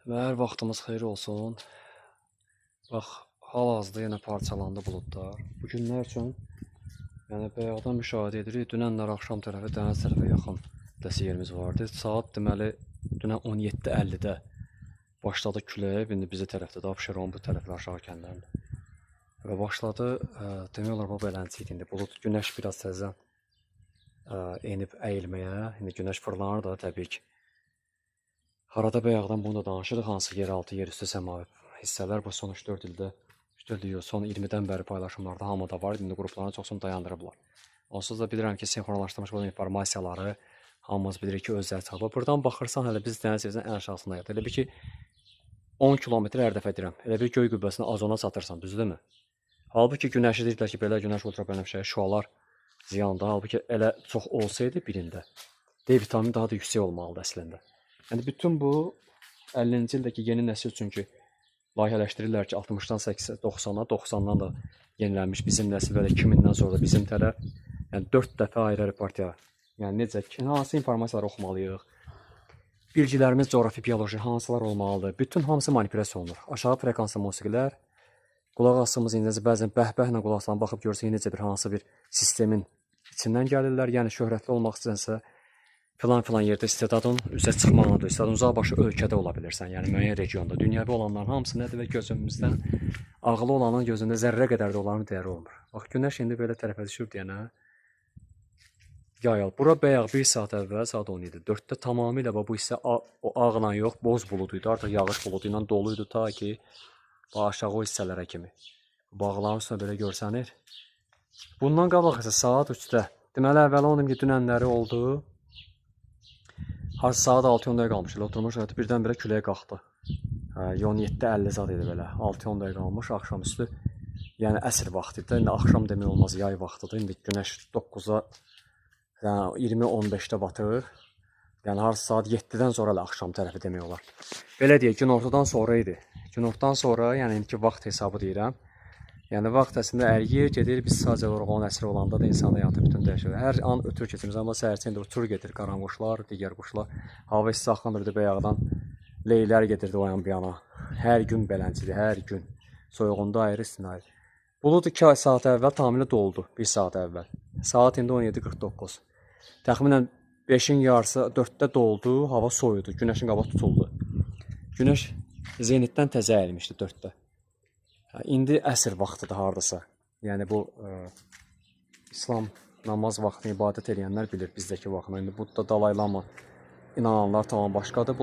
Hər vaxtımız xeyir olsun. Bax, hal-hazırda yenə parçalandı buludlar. Bu günlər üçün bayaqdan müşahidə edirik. Dünənlər axşam tərəfi dəniz tərəfə yaxın dəsi yerimiz vardı. Saat deməli dünən 17:50-də başladı külək. İndi bizə tərəfdə də Abşeron bu tərəflər aşağı kəndlərində. Və başladı demək olar bu beləncə idi. İndi bulud günəş biraz təzədən enib əyilməyə. İndi günəş fırlanır da təbii ki. Arada bayaqdan bunu da danışırıq, hansı yeraltı, yerüstü səmavi hissələr bu son 3-4 ildə, son 20-dən bəri paylaşımlarda hamıda var. İndi qruplarını çoxsunu dayandırıblar. Onsuz da bilirəm ki, sinxronlaşdırmış bu informasiyaları hamımız bilirik ki, özləri çapı. Buradan baxırsan, hələ biz dəniz seviyəsinin ən aşağısındayıq. Elə bir ki, 10 kilometr hər dəfə deyirəm. Elə bir göy qübbəsini azona satırsan, düzdürmü? Halbuki günəşi deyirlər ki, belə günəş ultrabənövşəyi şüalar ziyandır. Halbuki elə çox olsaydı birində, D vitamini daha da yüksək olmalıdır əslində. Yəni bütün bu 50-ci ildəki yeni nəsil üçün ki, layihələşdirirlər ki, 60-dan 80-90-a, 90-dan da yenilənmiş bizim nəsil və 2000-dən sonra da bizim tərəf, yəni 4 dəfə ayrı partiya. Yəni necə ki, hansı informasiyaları oxumalıyıq? Bilgilərimiz coğrafi, bioloji hansılar olmalıdır? Bütün hamısı manipulyasiya olunur. Aşağı frekanslı musiqilər, qulaq asımız indi bəzən bəhbəhlə qulaq asılan baxıb görsə necə bir hansı bir sistemin içindən gəlirlər. Yəni şöhrətli olmaq istəyirsə filan yerdə istedadın üzə çıxmağıdır. İstedadın uzaqbaşı ölkədə ola bilirsən, yəni müəyyən regionda. Dünyəvi olanların hamısı nədir və gözümüzdən ağlı olanın gözündə zərrə qədər də onların dəyəri olmur. Bax, günəş indi belə tərəfə düşür deyənə yayıl. Bura bayaq 1 saat əvvəl, saat 17, 4-də tamamilə bu hissə o ağla yox, boz buluduydu. Artıq yağış buludu ilə doluydu ta ki, aşağı o hissələrə kimi. Bağların üstünə belə görsənir. Bundan qabaq isə saat 3-də. Deməli, əvvəl onun ki, dünənləri oldu. Harca saat 6-10 dəqiqə qalmış. Elə oturmuş, birdən-birə küləyə qalxdı. 17:50 zad idi belə. 6-10 dəqiqə qalmış, axşamüstü. Yəni əsr vaxtıdır. İndi axşam demək olmaz, yay vaxtıdır. İndi günəş 9-a, yəni 20:15-də batır. Yəni harca saat 7-dən sonra da axşam tərəfi demək olar. Belə deyək, günortadan sonra idi. Günortadan sonra, yəni indiki vaxt hesabı deyirəm. Yəni vaxt əslində əriyir, gedir. Biz sadəcə olaraq 10 əsr olanda da insan həyatı bütün dəyişir. Hər an ötür keçimiz, amma səhərçən indi uçur gedir qaranquşlar, digər quşlar. Hava isti axmırdı bayaqdan. Leylər gedirdi o yan bir yana. Hər gün beləncidir, hər gün. Soyuğunda ayrı, istinə ayrı. Bulud 2 saat əvvəl tamamilə doldu, 1 saat əvvəl. Saat indi 17:49. Təxminən 5-in yarısı 4-də doldu, hava soyudu, günəşin qabağı tutuldu. Günəş zenitdən təzə əyilmişdi 4-də. İndi əsr vaxtıdır hardasa. Yəni bu İslam namaz vaxtını ibadət edənlər bilir bizdəki vaxtını. İndi Budda, Dalay Lama inananlar tamam başqadır.